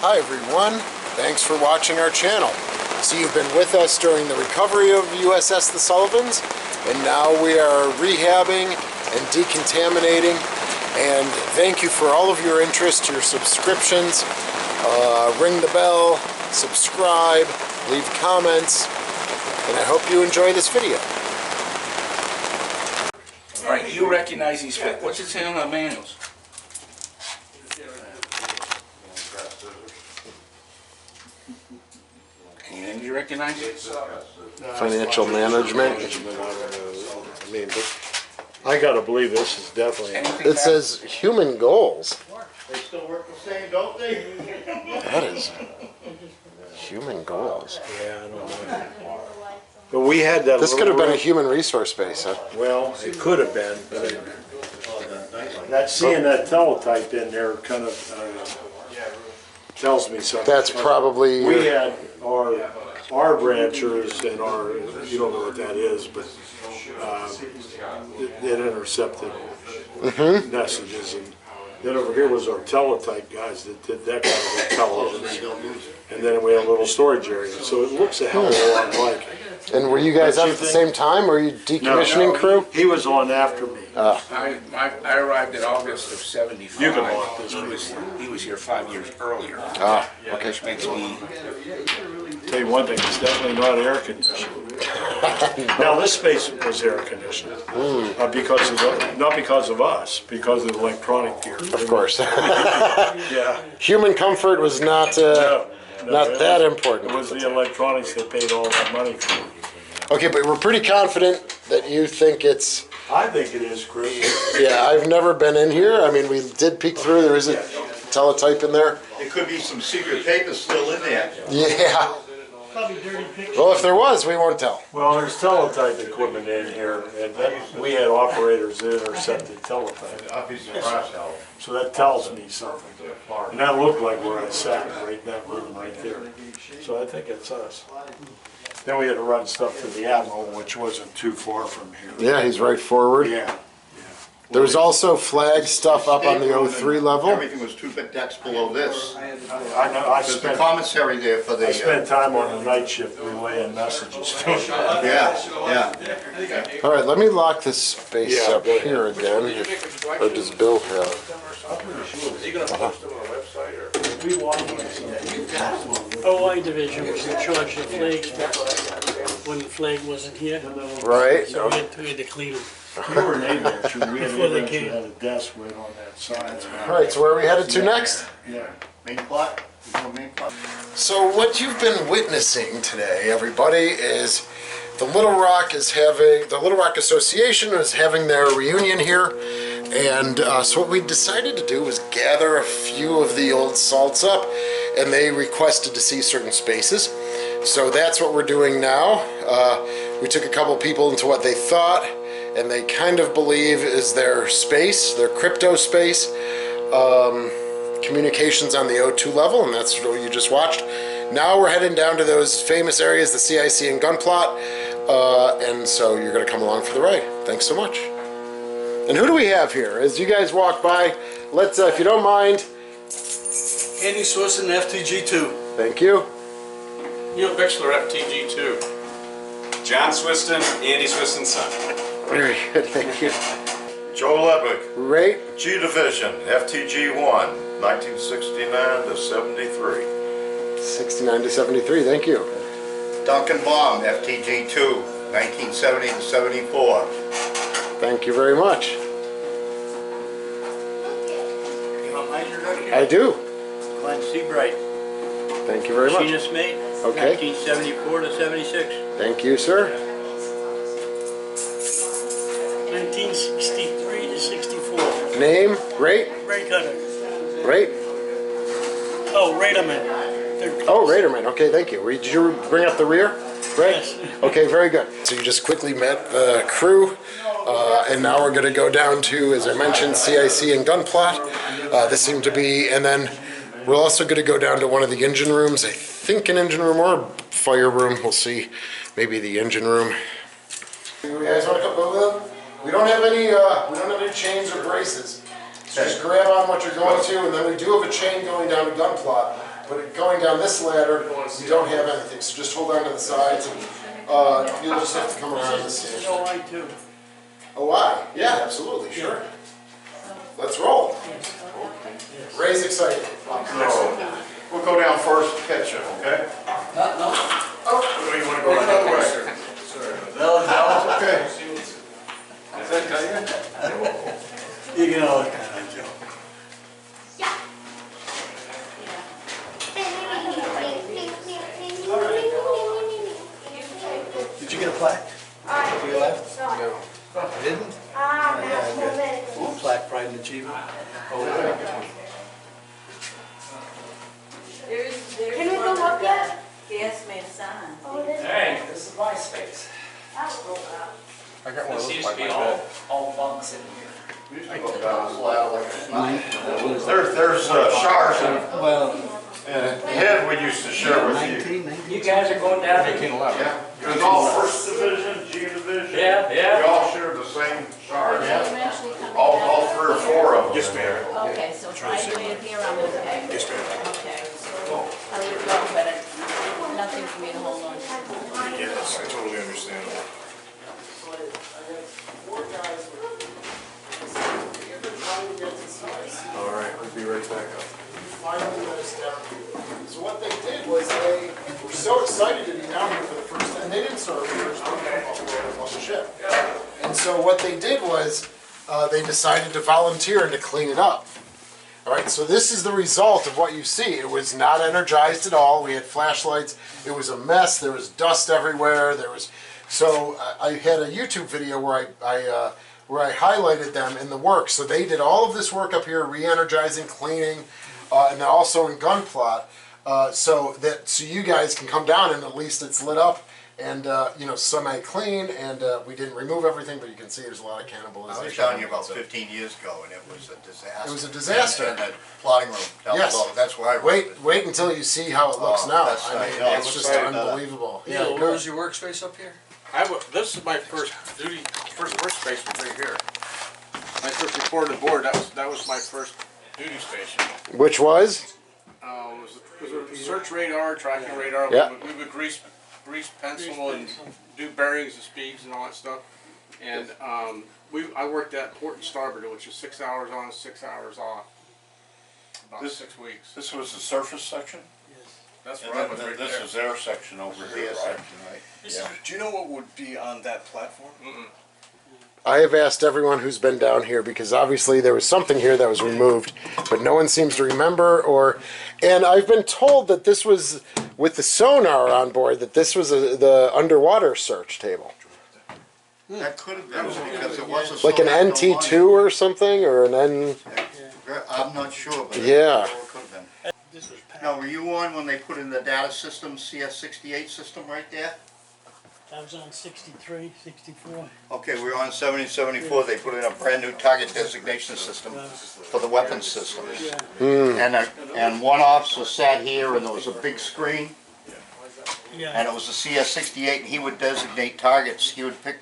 Hi everyone, thanks for watching our channel. So you've been with us during the recovery of USS the Sullivans, and now we are rehabbing and decontaminating. And thank you for all of your interest, your subscriptions. Ring the bell, subscribe, leave comments, and I hope you enjoy this video. Alright, you recognize these specs. What's it say on the manuals? And you recognize it? Financial management. I mean, I gotta believe this is definitely. It says human goals. They still work the same, don't they? That is human goals. Yeah, I don't know. But we had that. This could have been a human resource base, huh? Well, it could have been, but that seeing that teletype in there kind of tells me something. That's probably. We had our branchers and our, you don't know what that is, but it intercepted messages. And then over here was our teletype guys that did that kind of intelligence. And then we had a little storage area. So it looks a hell of a lot like. And were you guys on at the same time? Were you decommissioning crew? He was on after me. I arrived in August of '75. You can walk this He was here 5 years earlier. Okay. Which makes me... Tell you one thing, it's definitely not air conditioned. Now this space was air conditioned, because of not because of us, because of the electronic gear. Of course. Yeah. Human comfort was not not that important. It was the electronics that paid all that money for. Okay, but we're pretty confident that you think it's. I think it is, Chris. Yeah, I've never been in here. I mean, we did peek through. There is a teletype in there. There could be some secret paper still in there. Yeah. Well, if there was, we won't tell. Well, there's teletype equipment in here, and we had operators that intercepted teletype. So that tells me something. And that looked like where I sat, right in that room right there. So I think it's us. Then we had to run stuff to the Admiral, which wasn't too far from here. Yeah, he's right forward. Yeah. There's also flag stuff up on the O3 level. Everything was 2 decks below this. I know. There's the commissary there for the... I spent time on the night shift relaying messages. Yeah. All right, let me lock this space Yeah, up go ahead. here again. Or does Bill have? Are you going to post them on the website? OI division was in charge of the flags when the flag wasn't here. Right. So we had to clean them. You were an agent, we had Before they agents who came. had a desk right on that side. All right, so where are we headed to next? Yeah. Main plot? Main plot? So what you've been witnessing today, everybody, is the Little Rock Association is having their reunion here, and so what we decided to do was gather a few of the old salts up, and they requested to see certain spaces. So that's what we're doing now. We took a couple people into what they thought, and they kind of believe is their space, their crypto space. Communications on the O2 level, and that's what you just watched. Now we're heading down to those famous areas, the CIC and Gun plot, and so you're going to come along for the ride. Thanks so much. And who do we have here? As you guys walk by, let's, if you don't mind. Andy Swisson, FTG2. Thank you. Neil Bixler, FTG2. John Swiston, Andy Swiston's son. Very good, thank you. Joe Ledwick, Right. G Division, FTG 1, 1969 to 73. 69 to 73, thank you. Duncan Baum, FTG 2, 1970 to 74. Thank you very much. You want my introduction? I do. Glenn Seabright, Thank you very much. machinist mate, Okay. 1974 to 76. Thank you, sir. 1963 to 64. Name? Great. Ray Cutter. Right. Oh, Raiderman. Oh, Raiderman. Okay, thank you. Did you bring up the rear? Right? Yes. Okay, very good. So you just quickly met the crew, and now we're going to go down to, as I mentioned, CIC and Gun plot. This seemed to be, and then we're also going to go down to one of the engine rooms. I think an engine room or a fire room. We'll see. Maybe the engine room. You guys want to come over? We don't have any chains or braces. So just grab on what you're going to, and then we do have a chain going down to Gun plot. But going down this ladder, you don't have anything, so just hold on to the sides and you'll just have to come around this station. OI too. Oh, why? Yeah, absolutely, sure. Let's roll. Ray's excited. We'll go down first and catch you, okay? Oh, Or you want to go another way? Okay. You can always count on Joe. Did you get a plaque? For your left? No. You didn't? Good. Plaque, pride and achievement. Can we go up yet? He asked me to sign. Hey, this is my space. I got one of This those used to plaques be all bunks in here. There's showers Well, and the head we used to share with you. 19. You guys are going down to... 1911. Yeah, it was all first division, G division. Yeah, yeah. We all shared the same showers. Eventually come All back. 3 or 4 of them. Yes, ma'am. Okay, so if I do it here, I'm okay. Yes, ma'am. Okay, so I would go, but nothing for me to hold on to. Yes, I totally understand. All right, we'll be right back up. finally let us down here. So what they did was they were so excited to be down here for the first time, and they didn't start the first time on the ship. And so what they did was they decided to volunteer and to clean it up. All right, so this is the result of what you see. It was not energized at all. We had flashlights. It was a mess. There was dust everywhere. There was, so I had a YouTube video where I highlighted them in the work. So they did all of this work up here, re-energizing, cleaning, and then also in Gunplot, so you guys can come down and at least it's lit up and you know, semi-clean, and we didn't remove everything, but you can see there's a lot of cannibalization. I was telling you about 15 years ago, and it was a disaster. It was a disaster. And that plotting room down Yes. below, that's where I worked. Wait until you see how it looks Oh, now. that's I mean, nice. it's No, just it looks like, unbelievable. Yeah, where was your workspace up here? This is my first workspace was right here. My first report to the board, that was my first duty station. Which was? Was a search radar, tracking radar. Yeah. We would grease pencil and do bearings and speeds and all that stuff. And I worked at port and starboard, which is 6 hours on, 6 hours off. About 6 weeks. This was the surface section? That's And where I was then right this there. is their section over here, right? Yeah. Do you know what would be on that platform? I have asked everyone who's been down here because obviously there was something here that was removed, but no one seems to remember. And I've been told that this was with the sonar on board. That this was the underwater search table, That could have been because it was a like an sonar NT2 or something, or an N. I'm not sure, but Yeah. it could have been. Now, were you on when they put in the data system, CS68 system right there? I was on 63, 64. Okay, we were on 70, 74, they put in a brand new target designation system for the weapons systems. And one officer sat here and there was a big screen, and Yeah, it was a CS68, and he would designate targets. He would pick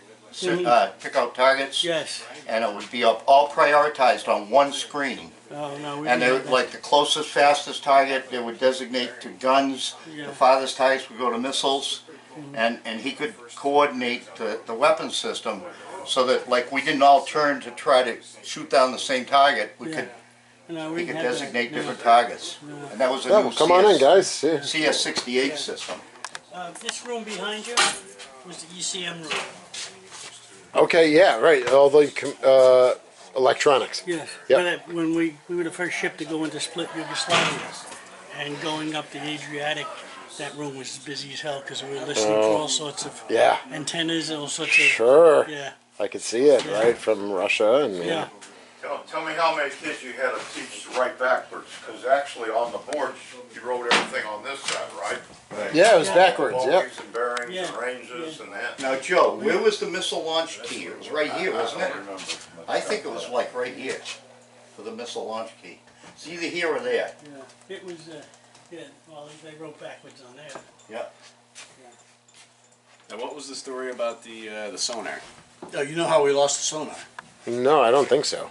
out targets, yes. and it would be all prioritized on one screen. Oh, no, we And they didn't would, have like the closest, fastest target, they would designate to guns. Yeah. The farthest targets would go to missiles. And he could coordinate the weapons system so that, like, we didn't all turn to try to shoot down the same target. We Yeah. could, No, we he could didn't have that. designate No. different targets. And that was a Oh, new come on in, guys. Yeah. CS68 system. This room behind you was the ECM room. Okay, yeah, right. All the electronics. Yes. Yep. But when we were the first ship to go into split Yugoslavia, and going up the Adriatic, that room was busy as hell because we were listening to all sorts of Yeah. antennas and all sorts of. Sure. Yeah. I could see it, right, from Russia and Yeah. Tell me how many kids you had to teach to write backwards, because actually on the board, you wrote everything on this side, right? Yeah, it was backwards. Yep. Bogies and bearings Yeah. and ranges Yeah. and that. Now, Joe, where was the missile launch key? It was right here, wasn't it? remember. I think it was like right here for the missile launch key. It's either here or there. Yeah. It was. Yeah. Well, they wrote backwards on there. Yep. Now, what was the story about the sonar? Oh, you know how we lost the sonar? No, I don't think so.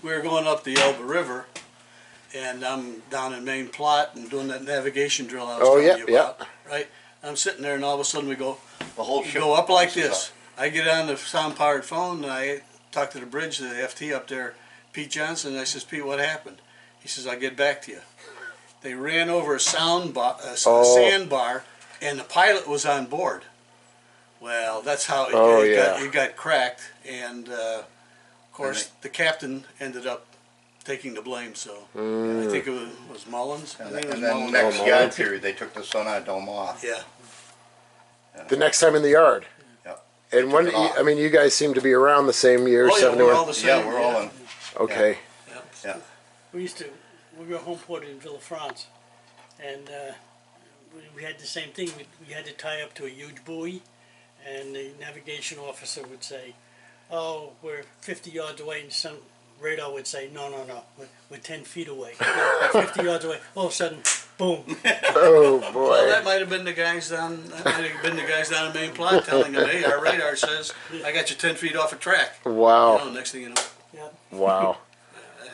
We were going up the Elba River, and I'm down in main plot and doing that navigation drill I was Oh, telling yeah, you about, right? I'm sitting there and all of a sudden we go up like this. I get on the sound-powered phone and I talk to the bridge, the FT up there, Pete Johnson, and I says, Pete, what happened? He says, I'll get back to you. They ran over a sandbar, and the pilot was on board. Well, that's how it got cracked, and of course the captain ended up taking the blame. So I think it was Mullins. And then the next yard period, they took the sonar dome off. Yeah. The next time in the yard. Yeah. And when I mean, you guys seem to be around the same year, Oh, yeah, 71. we're all the same. Yeah, we're all in. Okay. Yeah. We were home ported in Villafrance, and we had the same thing. We had to tie up to a huge buoy, and the navigation officer would say, "Oh, we're 50 yards away," and some radar would say, "No, we're 10 feet away." 50 yards away. All of a sudden, boom. Oh boy. Well, that might have been the guys down. That might have been the guys down in main plot telling them, "Hey, our radar says I got you 10 feet off a track." Wow. You know, next thing you know. Yeah. Wow.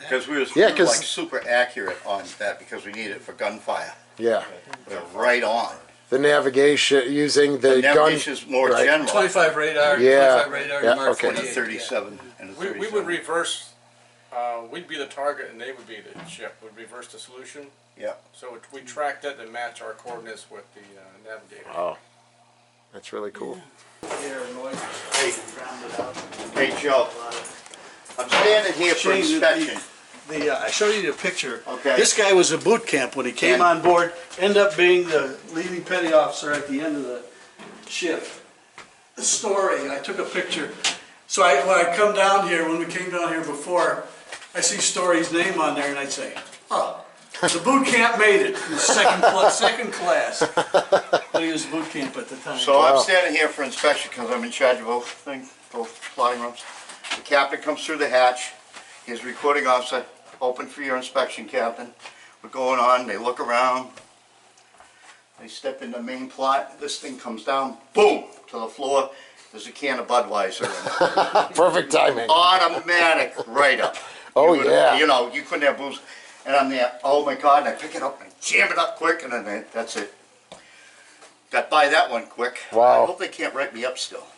Because we were like super accurate on that because we needed it for gunfire. Yeah. We were right on. The navigation using the gun. Navigation is more general. 25 radar. Yeah. 25 radar. Yeah, Mark okay. 48. And a 37 and a 37. We would reverse, we'd be the target and they would be the ship. We'd reverse the solution. Yeah. So we tracked it and match our coordinates with the navigator. Oh, that's really cool. Hey Joe, I'm standing here for inspection. I showed you the picture. Okay. This guy was a boot camp when he came on board. Ended up being the leading petty officer at the end of the ship. The story. I took a picture. So when I come down here, when we came down here before, I see Story's name on there, and I'd say, "Oh, the boot camp made it. He was second class." But he was boot camp at the time. So I'm standing here for inspection because I'm in charge of both flying rooms. The captain comes through the hatch. His recording officer, open for your inspection, Captain. We're going on, they look around. They step in the main plot. This thing comes down, boom, to the floor. There's a can of Budweiser in it. Perfect timing. Automatic, right up. Oh, yeah. You know, you couldn't have booze. And I'm there, oh my God, and I pick it up and jam it up quick, and then that's it. Got by that one quick. Wow. I hope they can't write me up still.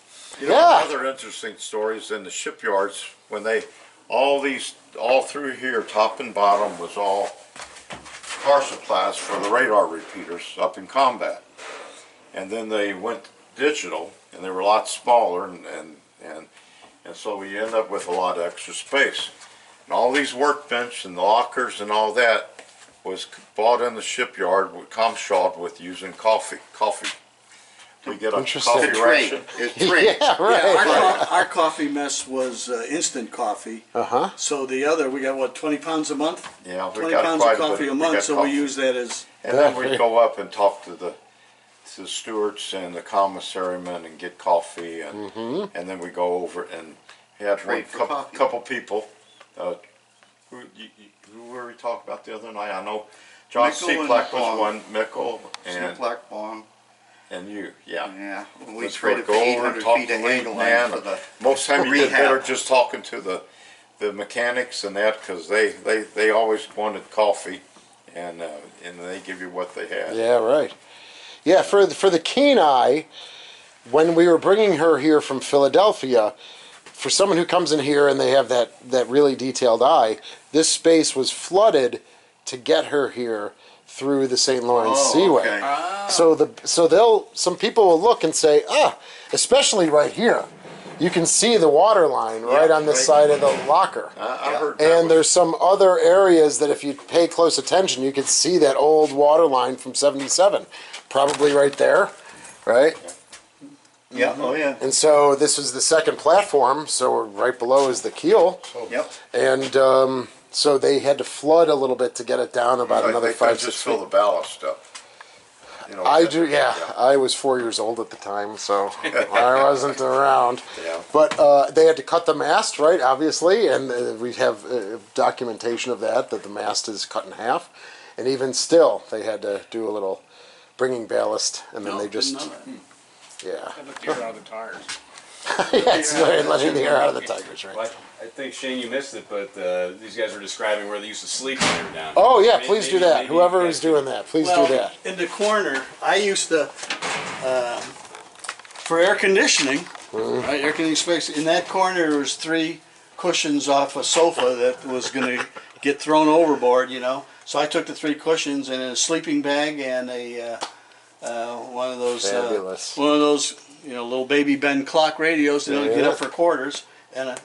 You know, other interesting stories in the shipyards when they all through here, top and bottom, was all car supplies for the radar repeaters up in combat. And then they went digital, and they were a lot smaller, and so we end up with a lot of extra space. And all these workbench and the lockers and all that was bought in the shipyard with Comshawed with using coffee. We get a coffee ration. Yeah, right. Our coffee mess was instant coffee. So the other, we got what, 20 pounds a month? Yeah, we 20 got pounds quite of coffee a bit. month, so we use that as. And then we'd go up and talk to the stewards and the commissary men and get coffee, and then we go over and had Trade for coffee. couple people. Who were we talking about the other night? I know John Seaplack was one, Mickle, and Seaplack, Baum. And you, yeah. Yeah, we Let's traded for go over and 800 talk feet to of the lead angle man. line for the Most time you did rehab. better just talking to the mechanics and that, because they always wanted coffee, and they give you what they had. Yeah, right. Yeah, for the keen eye, when we were bringing her here from Philadelphia, for someone who comes in here and they have that really detailed eye, this space was flooded to get her here through the St. Lawrence Seaway. Okay. So some people will look and say, especially right here, you can see the water line right on this side of the locker. I heard that. And there's some other areas that if you pay close attention, you could see that old water line from 77. Probably right there, right? Yeah, oh yeah. And so this was the second platform, so right below is the keel. Yep. And so they had to flood a little bit to get it down about another 5-6 just feet. fill the ballast up. You know, I do, yeah. I was 4 years old at the time, so I wasn't around. Yeah. But they had to cut the mast, right, obviously, and we have documentation of that the mast is cut in half. And even still, they had to do a little bringing ballast, and then they just, yeah. I looked here on the tires. Yeah, it's letting the air out of the Tigers, right? Well, I think, Shane, you missed it, but these guys were describing where they used to sleep when they were down. Oh yeah, Maybe- please do maybe- that. maybe Whoever you is guys doing could- that, please Well, do that. in the corner, I used to, for air conditioning, right, air conditioning space, in that corner there was 3 cushions off a sofa that was going to get thrown overboard, you know. So I took the 3 cushions and a sleeping bag and a one of those Fabulous. little baby Ben clock radios that don't get Yeah. up for quarters, and I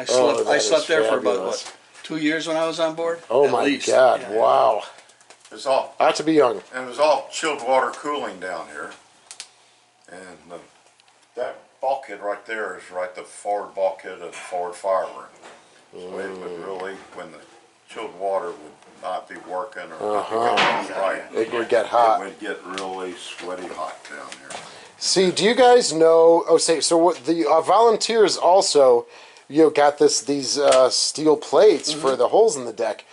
Oh, that slept is there for about fabulous. what, 2 years when I was on board. Oh At my least. God! Yeah. Wow. It's all, Ought to be young. and it was all chilled water cooling down here. And that bulkhead right there is right the forward bulkhead of the forward fire room. So it would really, when the chilled water would not be working or not be going right, It would get hot. it would get really sweaty hot down here. See, do you guys know? Oh, say so. What the volunteers also, got these steel plates for the holes in the deck.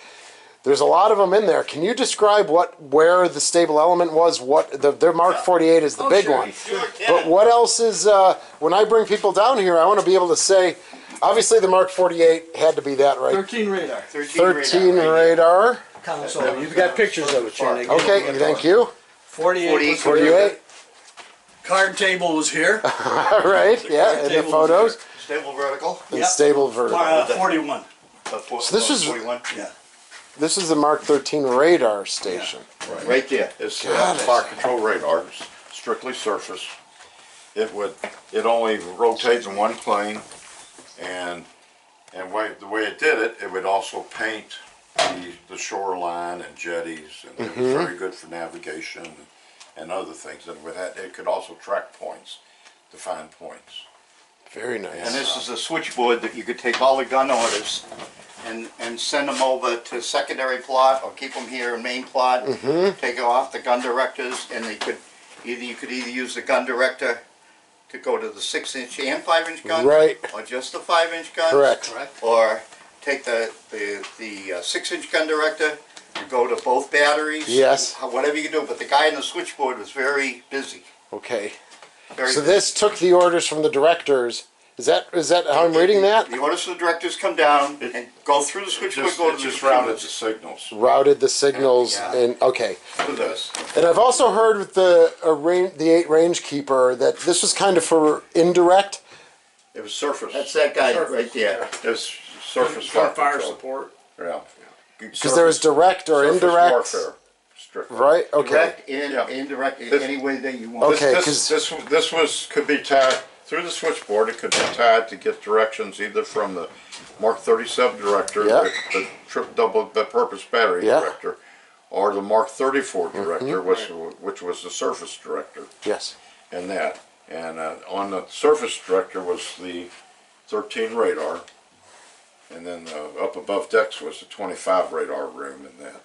There's a lot of them in there. Can you describe where the stable element was? What their Mark 48 is the big sure. one. But what else is? When I bring people down here, I want to be able to say, obviously the Mark 48 had to be that, right? 13 radar. 13 radar. Console. You've got pictures of it, Shane. Okay, thank you. 48. 48. Card table was here. All right, yeah, and the table photos. Stable vertical. And Yep. stable vertical. 41. So this is 41. Yeah. this is the Mark 13 radar station. Right there. It's Got it. fire control radar, it's strictly surface. It only rotates in one plane, and the way it did it, it would also paint the shoreline and jetties, and it was very good for navigation and other things. And it could also track points, to find points. Very nice. And this is a switchboard that you could take all the gun orders and send them over to secondary plot or keep them here in main plot. Take it off the gun directors, and you could either use the gun director to go to the 6-inch and 5-inch gun, Right. or just the 5-inch guns, Correct. or take the 6-inch gun director to go to both batteries. Yes. Whatever you can do, but the guy in the switchboard was very busy. Okay. Very So busy. this took the orders from the directors. Is that how I'm reading that? The orders from the directors come down and go through the switchboard, go to It the just computer. routed the signals Routed the signals Yeah. and okay. to this. And I've also heard with the 8 rangekeeper that this was kind of for indirect. It was surface. That's that guy right there. It was surface For fire fire control. support. Yeah. Because there was direct or Surface indirect. warfare, strictly. Right? Okay. Direct and Yeah. indirect, This- any way that you want. Okay. This could be tied through the switchboard. It could be tied to get directions either from the Mark 37 director, Yeah. the double purpose battery Yeah. director, or the Mark 34 director, which was the surface director, Yes. and that. And on the surface director was the 13 radar, and then up above decks was the 25 radar room in that.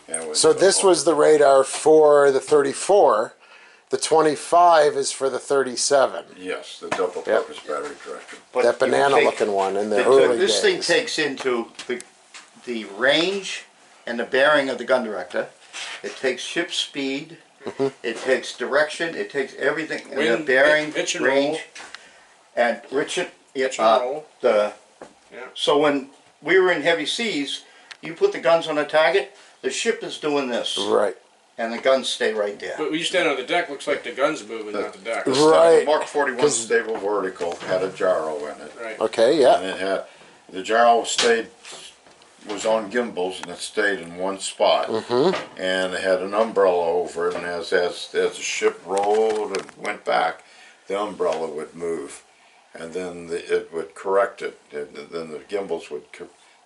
And it was, So this was the radar for the 34. The 25 is for the 37. yes, the double purpose battery director. But That you banana take- looking one in the early This thing days. takes into the range and the bearing of the gun director. It takes ship speed. It takes direction. It takes everything. And the Wind, bearing, pitch and range, roll. and Richard. Pitch and roll. Yeah. So when we were in heavy seas, you put the guns on a target. The ship is doing this, Right. and the guns stay right there. But when you stand on the deck, looks like the gun's moving, not the deck. Right. The Mark 41 stable vertical had a gyro in it. Right. Okay, And yeah. it had, the gyro was on gimbals, and it stayed in one spot. And it had an umbrella over it, and as the ship rolled and went back, the umbrella would move. And then it would correct it. And then the gimbals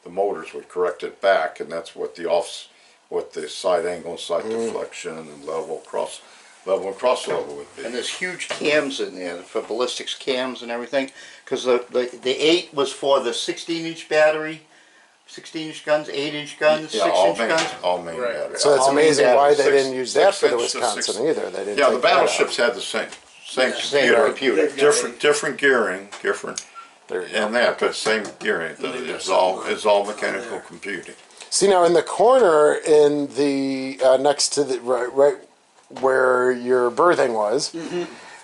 the motors would correct it back, and that's what the side angle, side deflection, and level and cross level would be. And there's huge cams in there for ballistics cams and everything, because the 8 was for the 16-inch battery, 16-inch guns, 8-inch guns, Yeah, all 6-inch main, guns. all main Right. batteries. So it's All main amazing why they batteries, didn't use that for the 6 inch to Wisconsin 6. either. They didn't Yeah, take the that out. battleships had the same Same computer. different gearing, different, There you go. and that, but same gearing. It's all mechanical computing. See now in the corner in the next to the right where your berthing was,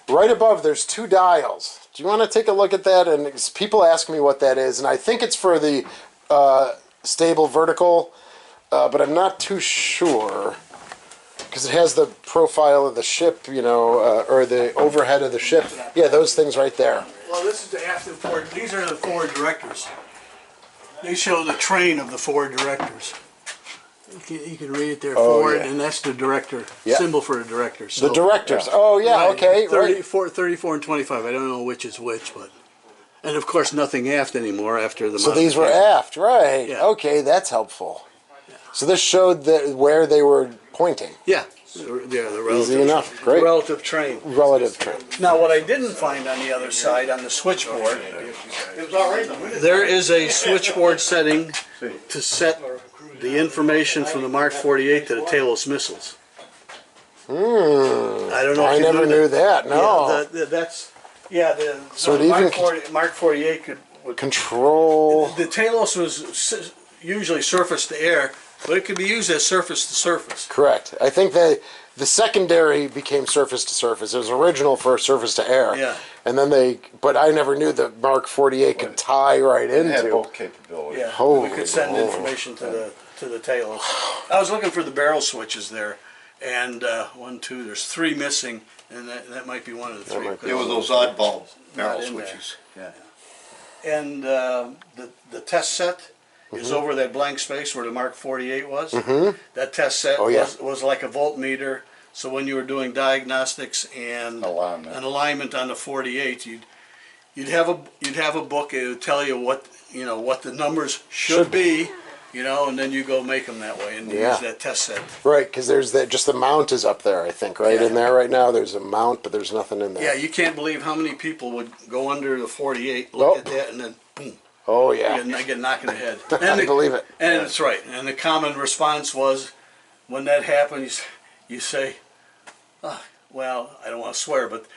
right above there's 2 dials. Do you want to take a look at that? And people ask me what that is, and I think it's for the stable vertical, but I'm not too sure because it has the profile of the ship, you know, or the overhead of the ship. Yeah, those things right there. Well, this is the after forward. These are the forward directors. They show the train of the forward directors. You can read it there, forward, yeah. and that's the director, Yeah. symbol for the director. So, The directors. Oh, yeah, right, okay. 34 and 25. I don't know which is which, but. And of course, nothing aft anymore after the. So these were aft, right? Yeah. Okay, that's helpful. So this showed where they were pointing. Yeah. The relative, Easy enough. Great. relative train. Relative train. Now, what I didn't find on the other side, on the switchboard, there is a switchboard setting to set the information from the Mark 48 to the tailless missiles. I don't know if I you never knew that. No. Yeah, that's the So the it Mark, even 40, Mark 48 would Control. the tailless was usually surface to air, but it could be used as surface to surface. Correct. I think the secondary became surface to surface. It was original for surface to air. Yeah. And then but I never knew that Mark 48 could tie right It had into. both capabilities. Yeah, Holy we could send moly. information to the tailless. I was looking for the barrel switches there, and 1, 2, there's 3 missing, and that might be one of the 3. might be There were those oddball barrel Not in there. switches. Yeah. And the test set is over that blank space where the Mark 48 was. That test set was like a voltmeter. So when you were doing diagnostics and Alignment. an alignment on the 48, you'd have a book. It would tell you what the numbers should be, and then you go make them that way and use that test set. Right, because there's just the mount is up there, I think, right? Yeah. In there right now, there's a mount, but there's nothing in there. Yeah, you can't believe how many people would go under the 48, look at that, and then boom. Oh, yeah. I get knocked in the head. I believe it. And that's right. And the common response was, when that happens, you say, well, I don't want to swear, but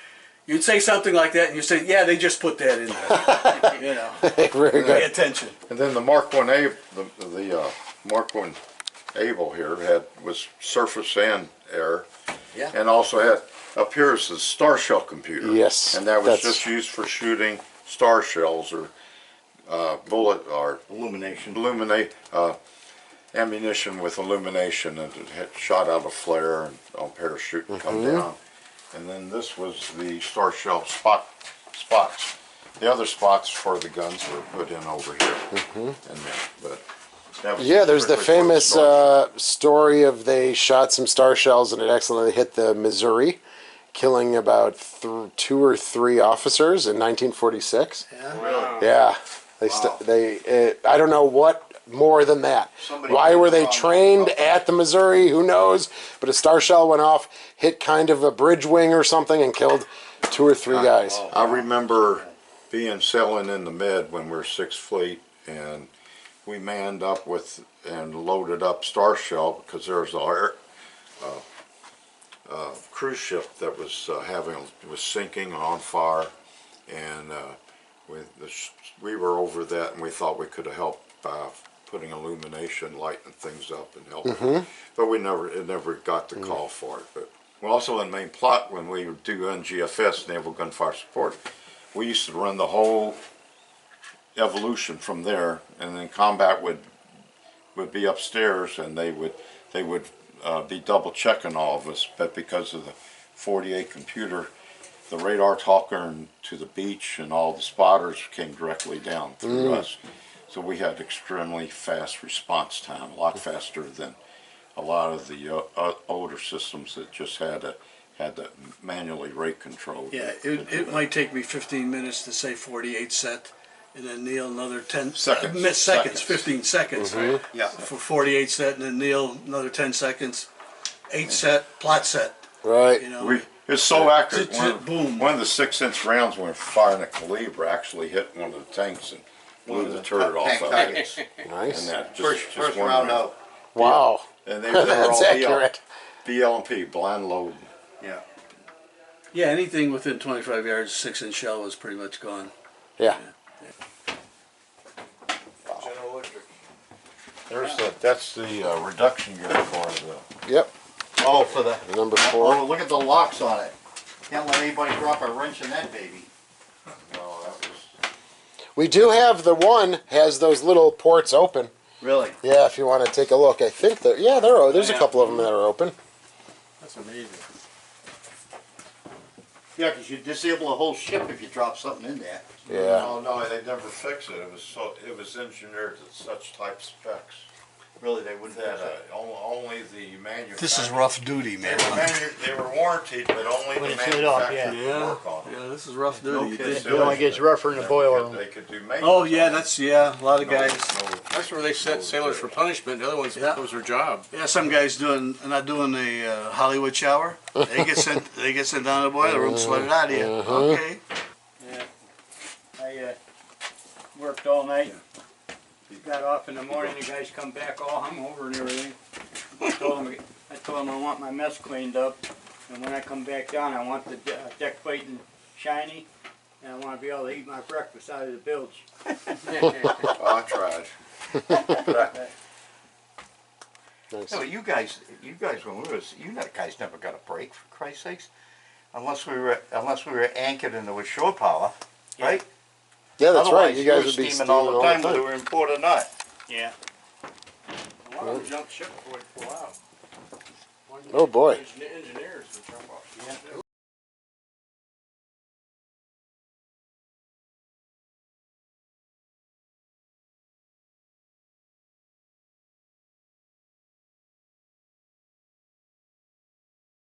you'd say something like that, and you say, yeah, they just put that in there. Very Pay good. attention. And then the Mark 1A, the Mark 1 Able here was surface and air. Yeah. And also had, up here is the star shell computer. Yes, And that was that's- just used for shooting star shells or bullet or Illumination. ammunition with illumination, and it had shot out a flare and on parachute and come down. And then this was the star shell spots. The other spots for the guns were put in over here. And then, but that was Yeah, there's the strictly for famous star shells. story of they shot some star shells and it accidentally hit the Missouri, killing about 2 or 3 officers in 1946. Yeah. Yeah, I don't know what more than that. Why were they trained at the Missouri? Who knows? But a star shell went off, hit kind of a bridge wing or something, and killed 2 or 3 guys. I remember sailing in the Med when we were 6th Fleet, and we manned up with and loaded up star shell because there was a cruise ship that was sinking on fire, and we were over that, and we thought we could have helped by putting illumination, lighting things up, and helping. But it never got the call for it. But we also in main plot when we would do NGFS, Naval Gunfire Support, we used to run the whole evolution from there, and then combat would be upstairs, and they would be double checking all of us. But because of the 48 computer, the radar talking to the beach and all the spotters came directly down through us. So we had extremely fast response time, a lot faster than a lot of the older systems that just had the manually rate control. Yeah, it might take me 15 minutes to say 48 set, and then Neil another 10 Seconds. 15 seconds Yeah. for 48 set, and then Neil another 10 seconds, 8 set, plot set. Right. It's so accurate. Boom. One of the 6-inch rounds when we were firing a caliber actually hit one of the tanks and blew the turret off tank of targets. it. Nice. And that First one round out. Wow. And they were That's all accurate. BL&P, blind load. Yeah. Yeah, anything within 25 yards, 6-inch shell was pretty much gone. Yeah. That's the reduction gear for the. Yep. Oh, for the. Number 4. Oh, look at the locks on it. Can't let anybody drop a wrench in that baby. No, that was. We do have the one has those little ports open. Really? Yeah, if you want to take a look. I think that, yeah, there's a couple of them that are open. That's amazing. Yeah, because you disable the whole ship if you drop something in there. Yeah. No, they never fixed it. It was engineered to such type specs Really, they wouldn't that fix it. only the manufacturer. This is rough duty, man. They were warranted, but only When the it's lit off, manufacturer yeah. could work on it. Yeah, this is rough duty. kidding. It only gets rougher in the boiler room. They could do maintenance. Oh yeah, that's a lot of guys. That's where they set sailors for punishment. The other ones, Yeah. that was their job. Yeah, some guys not doing the Hollywood shower. They get sent down to the boiler room, sweat it out of you. Okay. Yeah. I worked all night. Got off in the morning, the guys come back all hungover and everything. I told them I want my mess cleaned up, and when I come back down, I want the deck plate and shiny, and I want to be able to eat my breakfast out of the bilge. Oh, I tried. Nice. No, but you guys, when you guys never got a break, for Christ's sakes, unless we were anchored and there was shore power, right? Yeah, that's right. Otherwise, You guys were would be steaming steaming all the time, whether we were in port or not. Yeah. A lot of them jumped ship before they pull out. Oh boy. Engineers would jump off. Yeah.